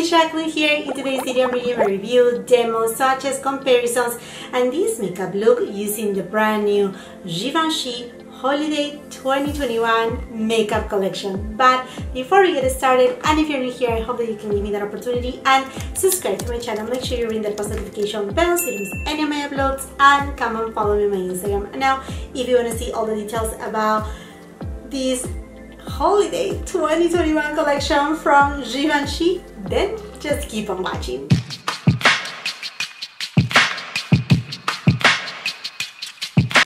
it's Jackeline here. In today's video I'm bringing you a review, demo, swatches, comparisons, and this makeup look using the brand new Givenchy Holiday 2021 makeup collection. But before we get started, and if you're new here, I hope that you can give me that opportunity and subscribe to my channel. Make sure you ring the post notification bell so you don't miss any of my uploads, and come and follow me on my Instagram. And now, if you want to see all the details about this Holiday 2021 collection from Givenchy, then just keep on watching.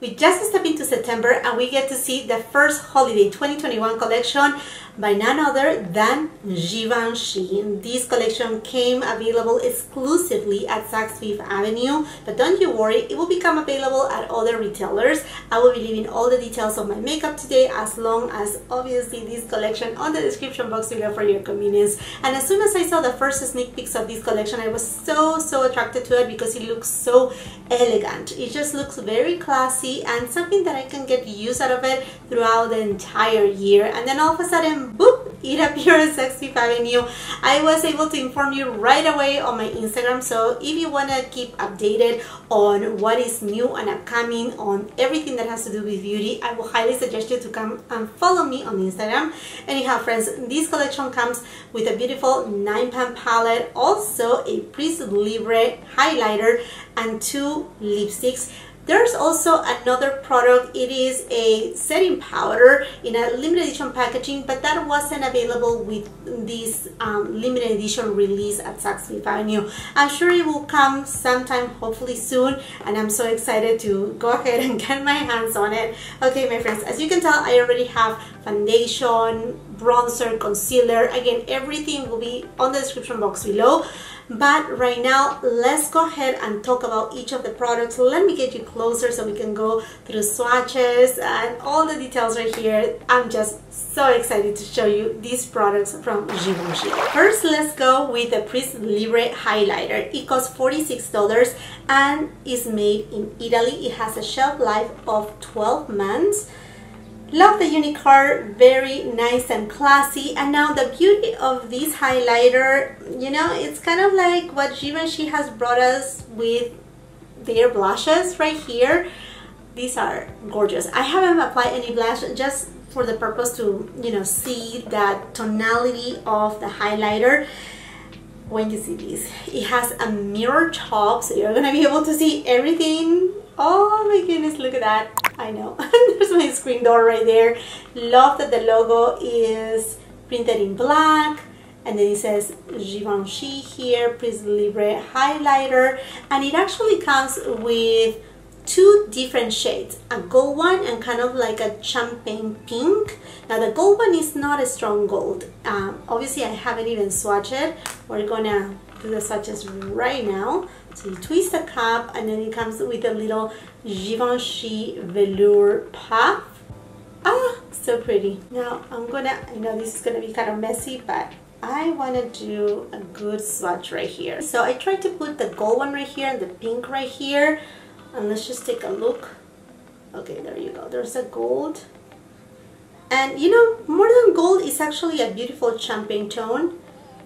We just stepped into September and we get to see the first Holiday 2021 collection by none other than Givenchy. This collection came available exclusively at Saks Fifth Avenue, but don't you worry, it will become available at other retailers. I will be leaving all the details of my makeup today, as long as obviously this collection on the description box below for your convenience. And as soon as I saw the first sneak peeks of this collection, I was so attracted to it because it looks so elegant. It just looks very classy and something that I can get use out of it throughout the entire year. And then all of a sudden, boop, it appeared at Saks Fifth Avenue. I was able to inform you right away on my Instagram, so if you want to keep updated on what is new and upcoming on everything that has to do with beauty, I will highly suggest you to come and follow me on Instagram. Anyhow, friends, this collection comes with a beautiful 9-pan palette, also a Prisme Libre Highlighter, and 2 lipsticks. There's also another product. It is a setting powder in a limited edition packaging, but that wasn't available with this limited edition release at Saks Fifth Avenue. I'm sure it will come sometime, hopefully soon, and I'm so excited to go ahead and get my hands on it. Okay, my friends, as you can tell, I already have foundation, bronzer, concealer. Again, everything will be on the description box below. But right now, let's go ahead and talk about each of the products. Let me get you closer so we can go through swatches and all the details right here. I'm just so excited to show you these products from Givenchy. First, let's go with the Prisme Libre Highlighter. It costs $46 and is made in Italy. It has a shelf life of 12 months. Love the unicorn, very nice and classy. And now the beauty of this highlighter, you know, it's kind of like what Givenchy has brought us with their blushes right here. These are gorgeous. I haven't applied any blush, just for the purpose to, you know, see that tonality of the highlighter. When you see this, it has a mirror top, so you're gonna be able to see everything. Oh my goodness, look at that. I know. There's my screen door right there. Love that the logo is printed in black, and then it says Givenchy here, Prisme Libre Highlighter, and it actually comes with 2 different shades, a gold one and kind of like a champagne pink. Now the gold one is not a strong gold. Obviously I haven't even swatched it. We're gonna do the swatches right now. So you twist the cap and then it comes with a little Givenchy velour puff. Ah, so pretty. Now I know this is gonna be kind of messy, but I want to do a good swatch right here. So I tried to put the gold one right here and the pink right here. And let's just take a look. Okay, there you go. There's a gold. And you know, more than gold, is actually a beautiful champagne tone.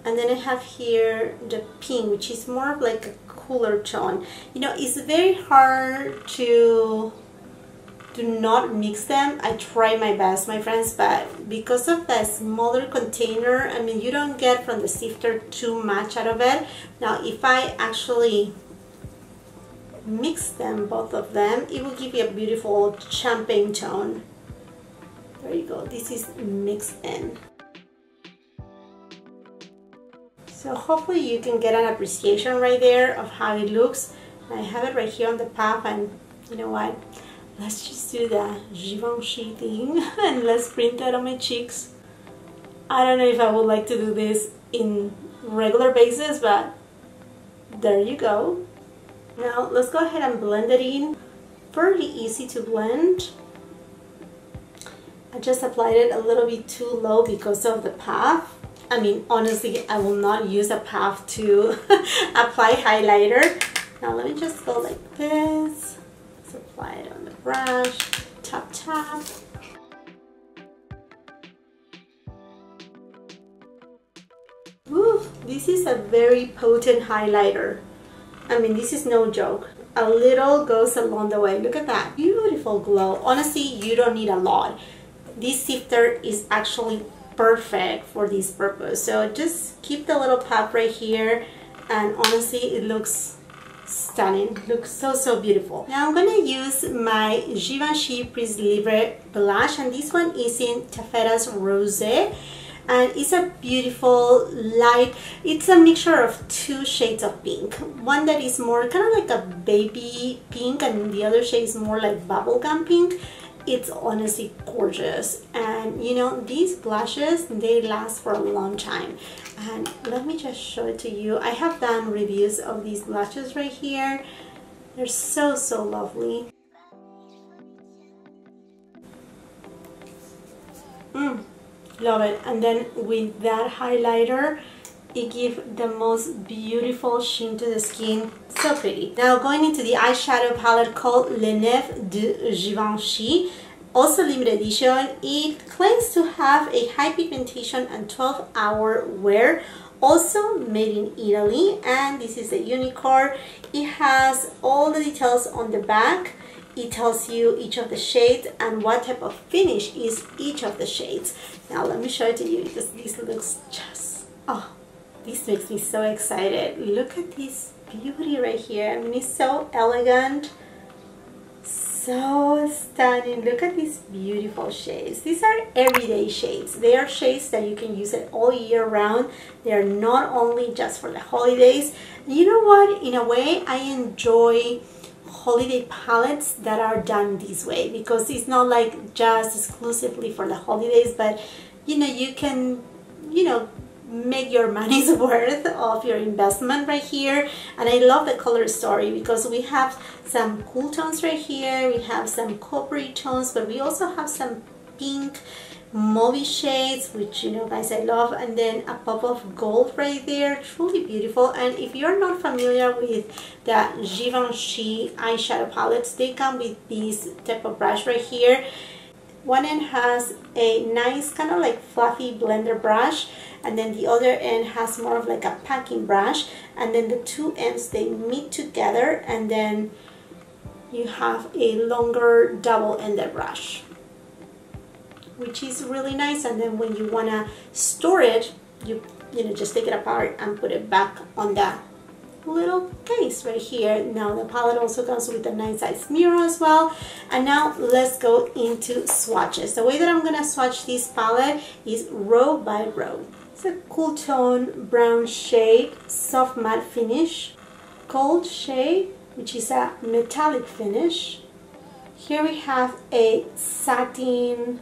And then I have here the pink, which is more of like a cooler tone. You know, it's very hard to not mix them. I try my best, my friends, but because of the smaller container, I mean, you don't get from the sifter too much out of it. Now, if I actually mix them, both of them, it will give you a beautiful champagne tone. There you go. This is mixed in. So hopefully you can get an appreciation right there of how it looks. I have it right here on the puff, and you know what? Let's just do the Givenchy thing and let's print that on my cheeks. I don't know if I would like to do this in regular basis, but there you go. Now let's go ahead and blend it in. Fairly easy to blend. I just applied it a little bit too low because of the puff. I mean, honestly, I will not use a puff to apply highlighter. Now let me just go like this. Let's apply it on the brush. Tap, tap. So, Woo, this is a very potent highlighter. I mean, this is no joke. A little goes a long way. Look at that. Beautiful glow. Honestly, you don't need a lot. This sifter is actually perfect for this purpose. So just keep the little pop right here, and honestly, it looks stunning. It looks so beautiful. Now I'm gonna use my Givenchy Prisme Libre blush, and this one is in Taffetas Rose, and it's a beautiful light. It's a mixture of two shades of pink. One that is more kind of like a baby pink, and the other shade is more like bubblegum pink. It's honestly gorgeous, and you know, these blushes, they last for a long time. And let me just show it to you. I have done reviews of these blushes right here. They're so lovely. Love it. And then with that highlighter, it gives the most beautiful sheen to the skin. So pretty. Now going into the eyeshadow palette called Le Neuf de Givenchy, also limited edition. It claims to have a high pigmentation and 12-hour wear, also made in Italy, and this is a unicorn. It has all the details on the back. It tells you each of the shades and what type of finish is each of the shades. Now let me show it to you, because this looks just, oh, this makes me so excited. Look at this beauty right here. I mean, it's so elegant, so stunning. Look at these beautiful shades. These are everyday shades. They are shades that you can use it all year round. They are not only just for the holidays. You know what? In a way, I enjoy holiday palettes that are done this way, because it's not like just exclusively for the holidays, but you know, you can, you know, make your money's worth of your investment right here. And I love the color story, because we have some cool tones right here, we have some coppery tones, but we also have some pink mauvey shades, which, you know, guys, I love, and then a pop of gold right there. Truly beautiful. And if you're not familiar with the Givenchy eyeshadow palettes, they come with this type of brush right here. One end has a nice kind of like fluffy blender brush, and then the other end has more of like a packing brush, and then the two ends, they meet together, and then you have a longer double-ended brush, which is really nice. And then when you want to store it, you know, just take it apart and put it back on that little case right here. Now the palette also comes with a nice size mirror as well. And now let's go into swatches. The way that I'm gonna swatch this palette is row by row. It's a cool tone brown shade, soft matte finish, gold shade, which is a metallic finish. Here we have a satin,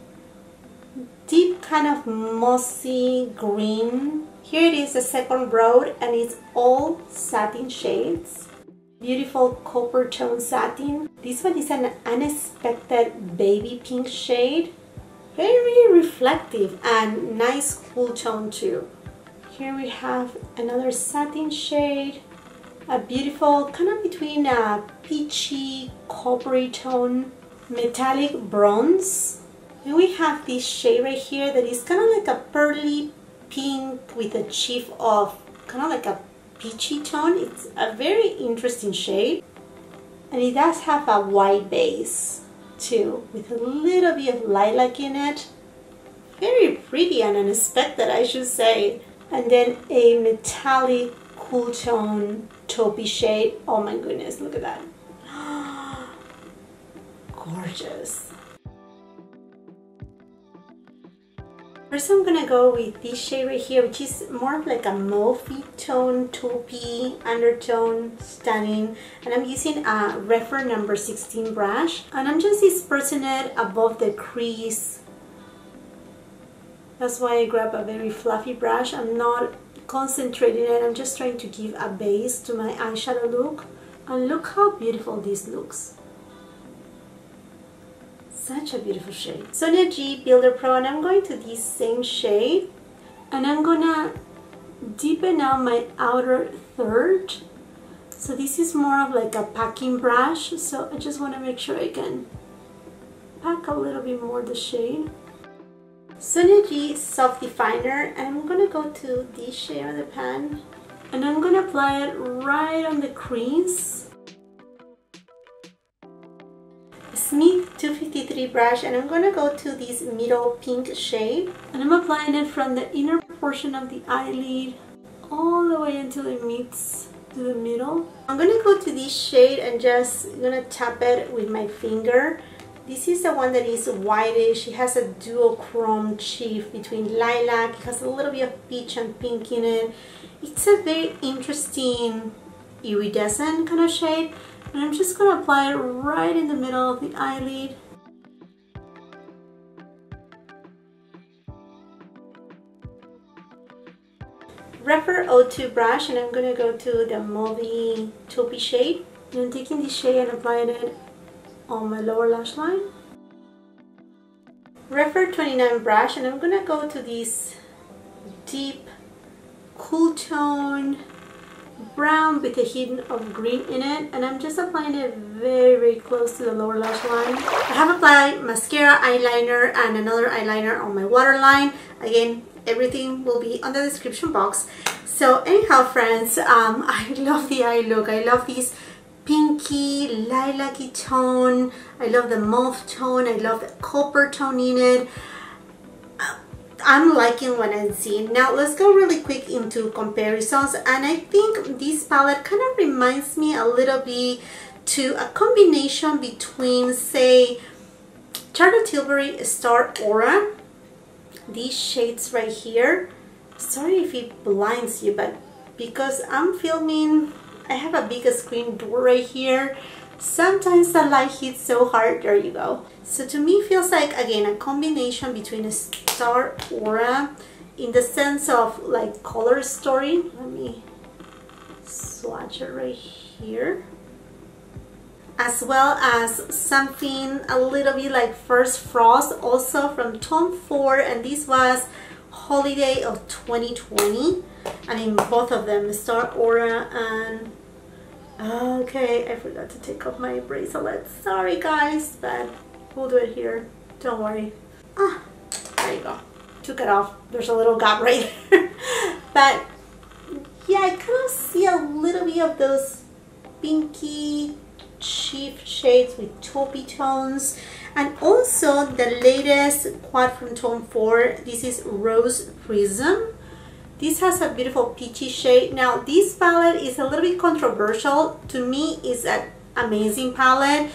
deep kind of mossy green. Here it is, the second row, and it's all satin shades. Beautiful copper tone satin. This one is an unexpected baby pink shade. Very reflective and nice cool tone too. Here we have another satin shade. A beautiful kind of between a peachy coppery tone, metallic bronze. And we have this shade right here that is kind of like a pearly pink with a chief of kind of like a peachy tone. It's a very interesting shade, and it does have a white base too, with a little bit of lilac in it. Very pretty and unexpected, I should say. And then a metallic cool tone taupey shade. Oh my goodness, look at that. Gorgeous. First I'm gonna go with this shade right here, which is more of like a mauvey tone, taupey undertone, stunning. And I'm using a Refer number 16 brush, and I'm just dispersing it above the crease. That's why I grab a very fluffy brush. I'm not concentrating it, I'm just trying to give a base to my eyeshadow look. And look how beautiful this looks. Such a beautiful shade. Sonia G Builder Pro, and I'm going to this same shade, and I'm gonna deepen out my outer third. So this is more of like a packing brush, so I just want to make sure I can pack a little bit more the shade. Sonia G Soft Definer, and I'm gonna go to this shade on the pan, and I'm gonna apply it right on the crease. Smith 253 brush, and I'm gonna go to this middle pink shade, and I'm applying it from the inner portion of the eyelid all the way until it meets to the middle. I'm gonna go to this shade and just gonna tap it with my finger. This is the one that is whitish. It has a duochrome chief between lilac. It has a little bit of peach and pink in it. It's a very interesting iridescent kind of shade, and I'm just gonna apply it right in the middle of the eyelid. Refer 02 brush, and I'm gonna go to the mauvey taupey shade, and I'm taking this shade and applying it on my lower lash line. Refer 29 brush, and I'm gonna go to this deep cool tone brown with a hint of green in it, and I'm just applying it very close to the lower lash line. I have applied mascara, eyeliner, and another eyeliner on my waterline. Again, everything will be on the description box. So anyhow, friends, I love the eye look. I love this pinky lilac-y tone. I love the mauve tone. I love the copper tone in it. I'm liking what I'm seeing. Now let's go really quick into comparisons, and I think this palette kind of reminds me a little bit to a combination between, say, Charlotte Tilbury Star Aura, these shades right here. Sorry if it blinds you, but because I'm filming, I have a big screen door right here. Sometimes the light hits so hard. There you go. So to me, it feels like, again, a combination between a Star Aura in the sense of like color story. Let me swatch it right here. As well as something a little bit like First Frost, also from Tom Ford, and this was Holiday of 2020. I mean, both of them, Star Aura and... Okay, I forgot to take off my bracelet. Sorry guys, but we'll do it here. Don't worry. Ah, there you go. Took it off. There's a little gap right there. But yeah, I kind of see a little bit of those pinky chief shades with taupey tones. And also the latest quad from Tom Ford. This is Rose Prism. This has a beautiful peachy shade. Now this palette is a little bit controversial. To me, it's an amazing palette,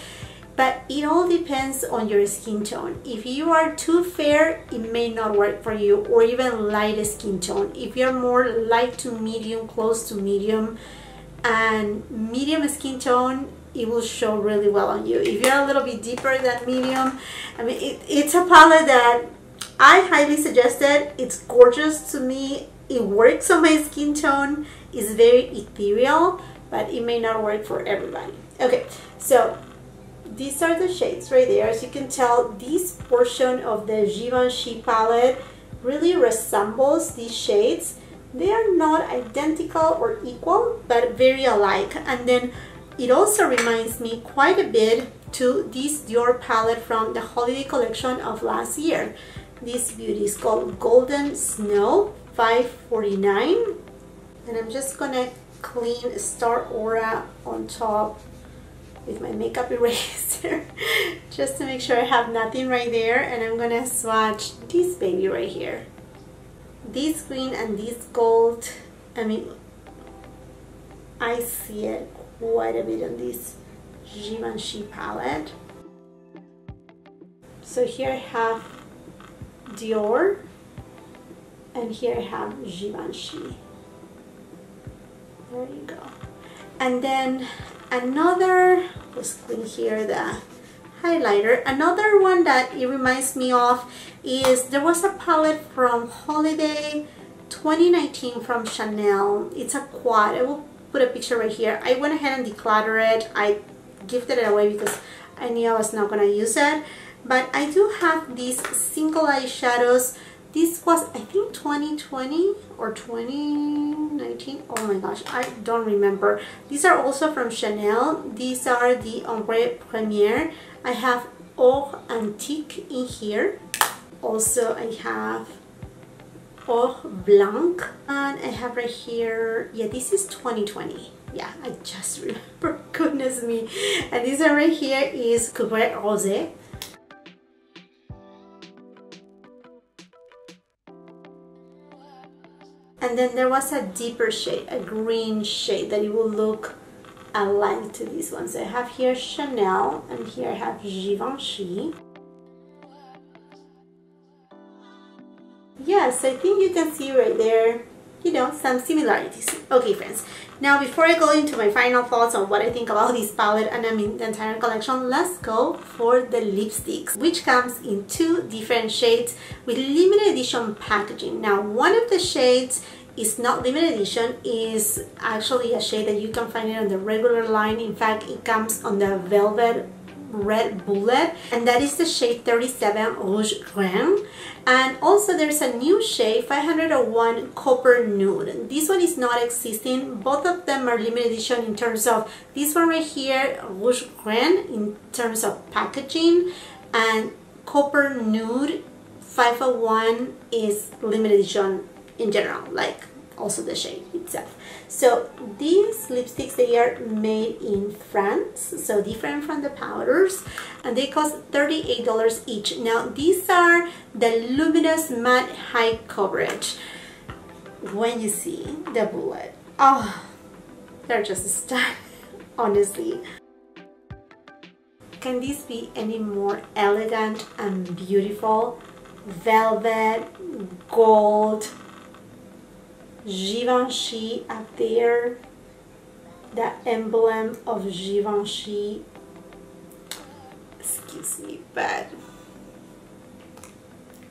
but it all depends on your skin tone. If you are too fair, it may not work for you, or even light skin tone. If you're more light to medium, close to medium, and medium skin tone, it will show really well on you. If you're a little bit deeper than medium, I mean, it's a palette that I highly suggest it. It's gorgeous to me. It works on my skin tone. It's very ethereal, but it may not work for everybody. Okay, so these are the shades right there. As you can tell, this portion of the Givenchy palette really resembles these shades. They are not identical or equal, but very alike. And then it also reminds me quite a bit to this Dior palette from the holiday collection of last year. This beauty is called Golden Snow, $5.49, and I'm just gonna clean Star Aura on top with my makeup eraser just to make sure I have nothing right there. And I'm gonna swatch this baby right here. This green and this gold, I mean, I see it quite a bit on this Givenchy palette. So here I have Dior, and here I have Givenchy. There you go. And then another, let's clean here the highlighter. Another one that it reminds me of is, there was a palette from Holiday 2019 from Chanel. It's a quad. I will put a picture right here. I went ahead and decluttered it. I gifted it away because I knew I was not going to use it. But I do have these single eyeshadows. This was, I think, 2020 or 2019. Oh my gosh, I don't remember. These are also from Chanel. These are the Ombre Premiere. I have Or Antique in here. also I have Or Blanc, and I have right here, yeah, this is 2020. Yeah, I just remember, goodness me. And this one right here is Couvert Rosé. And then there was a deeper shade, a green shade, that it will look alike to this one. So I have here Chanel, and here I have Givenchy. Yes, I think you can see right there, you know, some similarities. Okay, friends. Now, before I go into my final thoughts on what I think about this palette and I mean the entire collection, let's go for the lipsticks, which comes in 2 different shades with limited edition packaging. Now, one of the shades is not limited edition, is actually a shade that you can find it on the regular line. In fact, it comes on the Velvet Red Bullet, and that is the shade 37 Rouge Graine. And also there's a new shade 501 Copper Nude. This one is not existing. Both of them are limited edition in terms of this one right here, Rouge Graine, in terms of packaging, and Copper Nude 501 is limited edition in general, like also the shade itself. So these lipsticks, they are made in France, so different from the powders, and they cost $38 each. Now these are the Luminous Matte High Coverage. When you see the bullet, oh, they're just stunning, honestly. Can this be any more elegant and beautiful? Velvet, gold, Givenchy up there, the emblem of Givenchy. Excuse me, but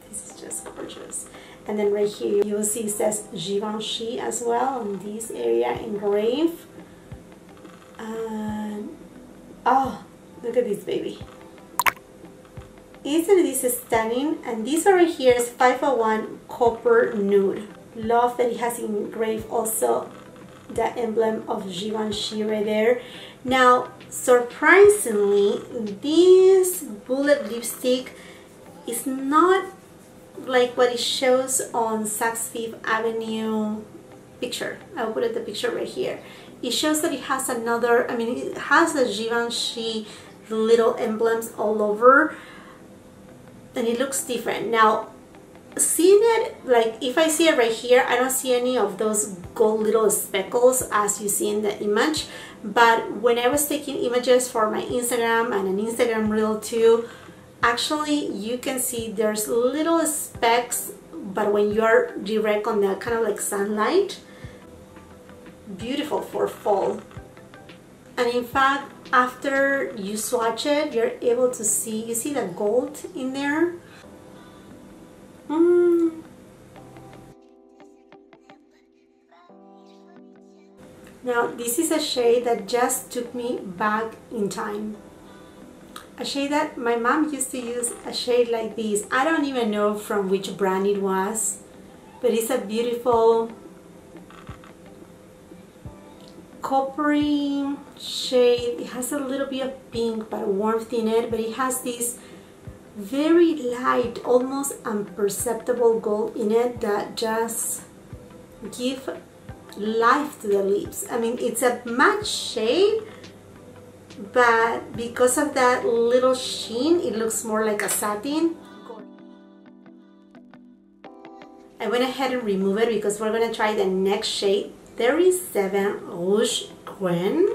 this is just gorgeous. And then right here you will see it says Givenchy as well on this area engraved. And oh, look at this baby. Isn't this stunning? And this one right here is 501 Copper Nude. Love that it has engraved also the emblem of Givenchy right there. Now, surprisingly, this bullet lipstick is not like what it shows on Saks Fifth Avenue picture. I'll put the picture right here. It shows that it has another, I mean, it has the Givenchy little emblems all over, and it looks different. Now, seeing it, like if I see it right here, I don't see any of those gold little speckles as you see in the image, but when I was taking images for my Instagram and an Instagram reel too, actually you can see there's little specks, but when you're direct on the kind of like sunlight, beautiful for fall. And in fact, after you swatch it, you're able to see, you see the gold in there. Now this is a shade that just took me back in time. A shade that my mom used to use, a shade like this. I don't even know from which brand it was, but it's a beautiful coppery shade. It has a little bit of pink but warmth in it, but it has this very light, almost imperceptible gold in it that just give life to the lips. I mean, it's a matte shade, but because of that little sheen, it looks more like a satin. I went ahead and removed it because we're going to try the next shade, 37 Rouge Graine.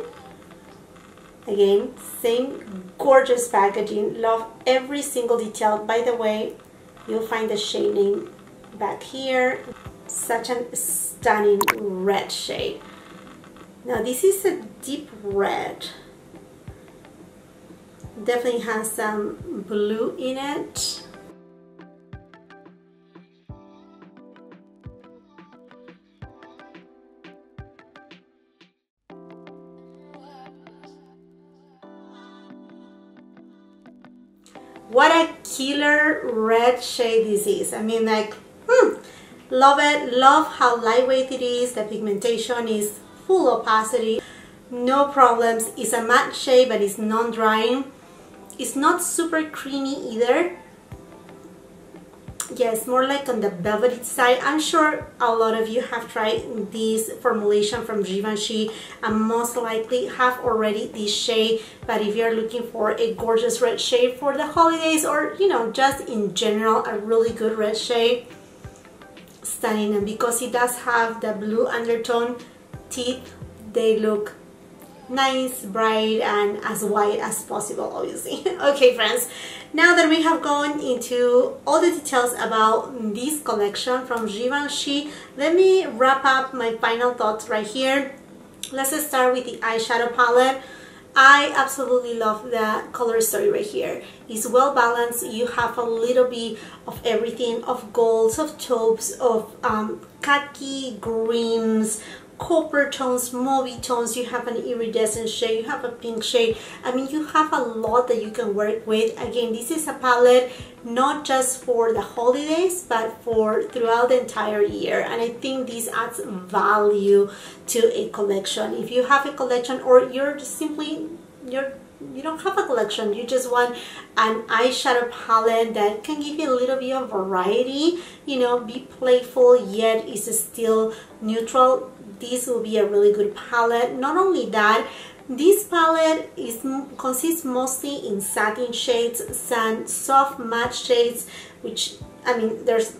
Again, same gorgeous packaging. Love every single detail. By the way, you'll find the shade name back here. Such a stunning red shade. Now this is a deep red. Definitely has some blue in it. What a killer red shade this is. I mean, like, love it. Love how lightweight it is. The pigmentation is full opacity. No problems. It's a matte shade, but it's non-drying. It's not super creamy either. yes, more like on the velvety side. I'm sure a lot of you have tried this formulation from Givenchy and most likely have already this shade, but if you're looking for a gorgeous red shade for the holidays, or you know, just in general a really good red shade, stunning. And because it does have the blue undertone, teeth, they look nice, bright, and as white as possible, obviously. Okay friends, now that we have gone into all the details about this collection from Givenchy, let me wrap up my final thoughts right here. Let's start with the eyeshadow palette. I absolutely love the color story right here. It's well balanced. You have a little bit of everything, of golds, of taupes, of khaki, greens, copper tones, mauvey tones. You have an iridescent shade, you have a pink shade. I mean, you have a lot that you can work with. Again, this is a palette not just for the holidays, but for throughout the entire year, and I think this adds value to a collection. If you have a collection, or you're just simply you don't have a collection, you just want an eyeshadow palette that can give you a little bit of variety, you know, be playful yet is still neutral, this will be a really good palette. Not only that, this palette consists mostly in satin shades, some soft matte shades, which, I mean, there's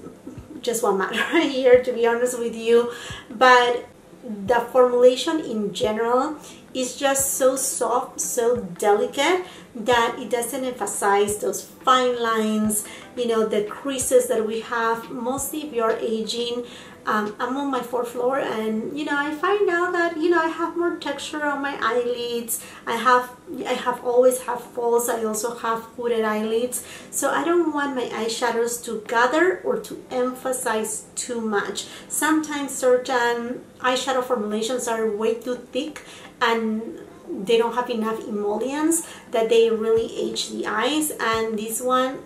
just one matte right here, to be honest with you, but the formulation in general is just so soft, so delicate, that it doesn't emphasize those fine lines, you know, the creases that we have. Mostly if you're aging, I'm on my 4th floor, and you know, I find out that, you know, I have more texture on my eyelids. I have always have false. I also have hooded eyelids, so I don't want my eyeshadows to gather or to emphasize too much. Sometimes certain eyeshadow formulations are way too thick and they don't have enough emollients that they really age the eyes, and this one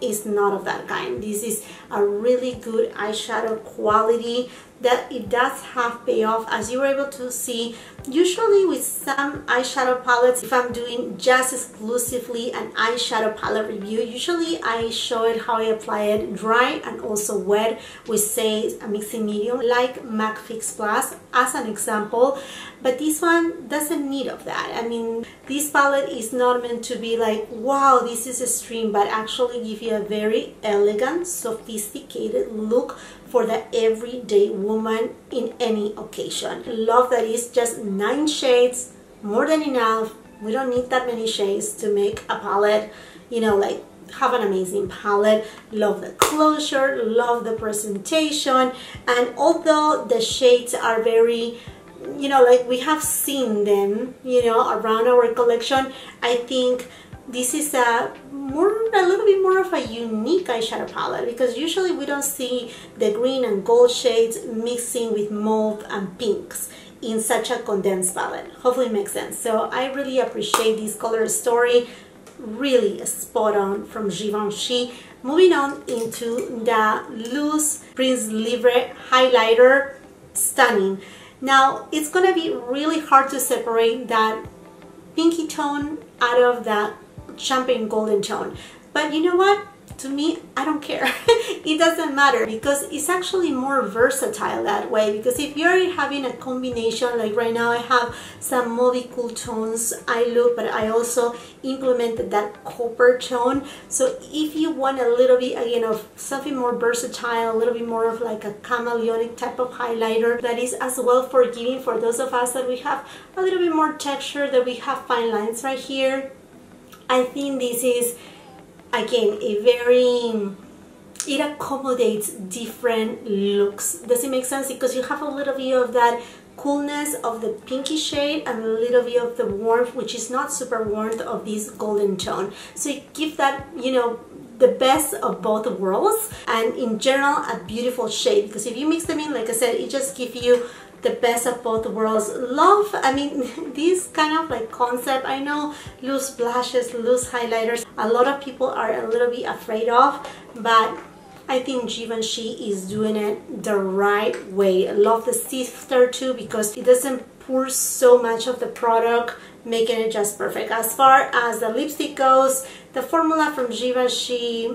is not of that kind. This is a really good eyeshadow quality that it does have payoff, as you were able to see. Usually with some eyeshadow palettes, if I'm doing just exclusively an eyeshadow palette review, usually I show it how I apply it dry and also wet with, say, a mixing medium like MAC Fix Plus as an example, but this one doesn't need of that. I mean, this palette is not meant to be like, wow, this is extreme, but actually give you a very elegant, sophisticated look for the everyday woman in any occasion. Love that it's just 9 shades, more than enough. We don't need that many shades to make a palette, you know, like have an amazing palette. Love the closure, love the presentation, and although the shades are very, you know, like we have seen them, you know, around our collection, I think this is a little bit more of a unique eyeshadow palette, because usually we don't see the green and gold shades mixing with mauve and pinks in such a condensed palette. Hopefully it makes sense. So I really appreciate this color story, really spot on from Givenchy. Moving on into the loose Prisme Libre Highlighter, stunning. Now it's gonna be really hard to separate that pinky tone out of that champagne golden tone, but you know what, to me, I don't care. It doesn't matter, because it's actually more versatile that way. Because if you're having a combination, like right now I have some mauvey cool tones eye look, but I also implemented that copper tone. So if you want a little bit, again, of something more versatile, a little bit more of like a chameleonic type of highlighter that is as well forgiving for those of us that we have a little bit more texture, that we have fine lines right here, I think this is, again, it accommodates different looks. Does it make sense? Because you have a little bit of that coolness of the pinky shade and a little bit of the warmth, which is not super warmth, of this golden tone. So it gives that, you know, the best of both worlds, and in general a beautiful shade, because if you mix them in, like I said, it just gives you the best of both worlds. Love, I mean, this kind of like concept. I know loose blushes, loose highlighters, a lot of people are a little bit afraid of, but I think Givenchy is doing it the right way. I love the sifter too, because it doesn't pour so much of the product, making it just perfect. As far as the lipstick goes, the formula from Givenchy,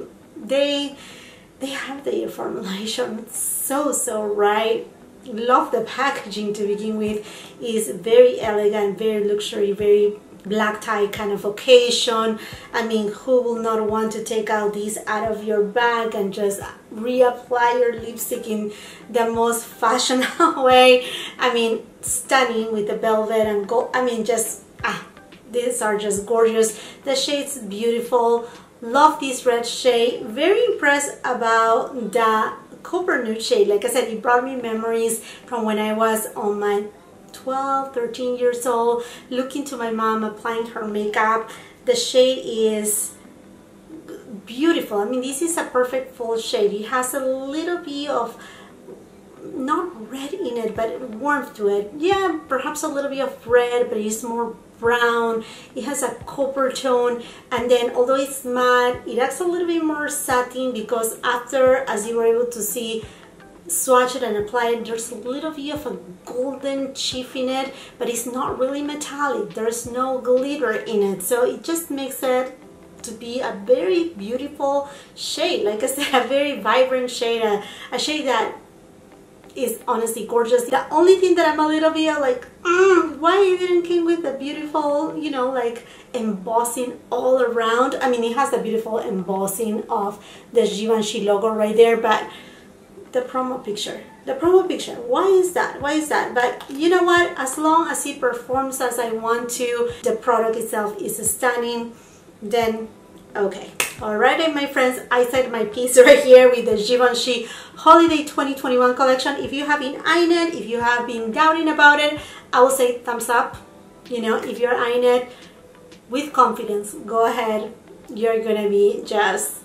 they have their formulation so right. Love the packaging to begin with. Is very elegant, very luxury, very black tie kind of occasion. I mean, who will not want to take out these out of your bag and just reapply your lipstick in the most fashionable way? I mean, stunning with the velvet and gold. I mean, just these are just gorgeous. The shade's beautiful. Love this red shade. Very impressed about the copper nude shade. Like I said, it brought me memories from when I was on my 12, 13 years old, looking to my mom applying her makeup. The shade is beautiful. I mean, this is a perfect full shade. It has a little bit of, not red in it, but warmth to it. Yeah, perhaps a little bit of red, but it's more brown. It has a copper tone, and then although it's matte, it acts a little bit more satin, because after, as you were able to see, swatch it and apply it, there's a little bit of a golden chip in it, but it's not really metallic. There's no glitter in it, so it just makes it to be a very beautiful shade. Like I said, a very vibrant shade, a shade that is honestly gorgeous. The only thing that I'm a little bit like, why it didn't came with a beautiful, you know, like embossing all around. I mean, it has the beautiful embossing of the Givenchy logo right there, but the promo picture, why is that? But you know what, as long as it performs as I want to, the product itself is stunning, then okay. Alright, my friends, I said my piece right here with the Givenchy Holiday 2021 collection. If you have been eyeing it, if you have been doubting about it, I will say thumbs up. You know, if you're eyeing it with confidence, go ahead. You're gonna be just,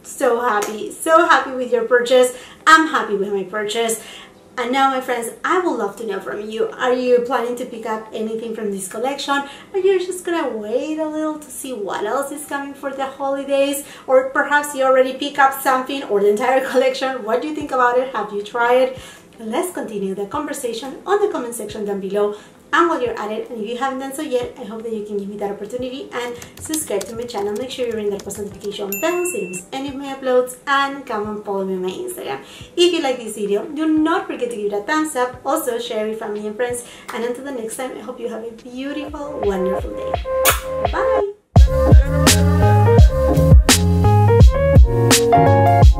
so happy with your purchase. I'm happy with my purchase. And now, my friends, I would love to know from you. Are you planning to pick up anything from this collection? Are you just gonna wait a little to see what else is coming for the holidays? Or perhaps you already pick up something or the entire collection. What do you think about it? Have you tried it? Let's continue the conversation on the comment section down below. And while you're at it, and if you haven't done so yet, I hope that you can give me that opportunity and subscribe to my channel. Make sure you ring that post notification bell so you don't miss any of my uploads, and come and follow me on my Instagram. If you like this video, do not forget to give it a thumbs up. Also share with family and friends. And until the next time, I hope you have a beautiful, wonderful day. Bye!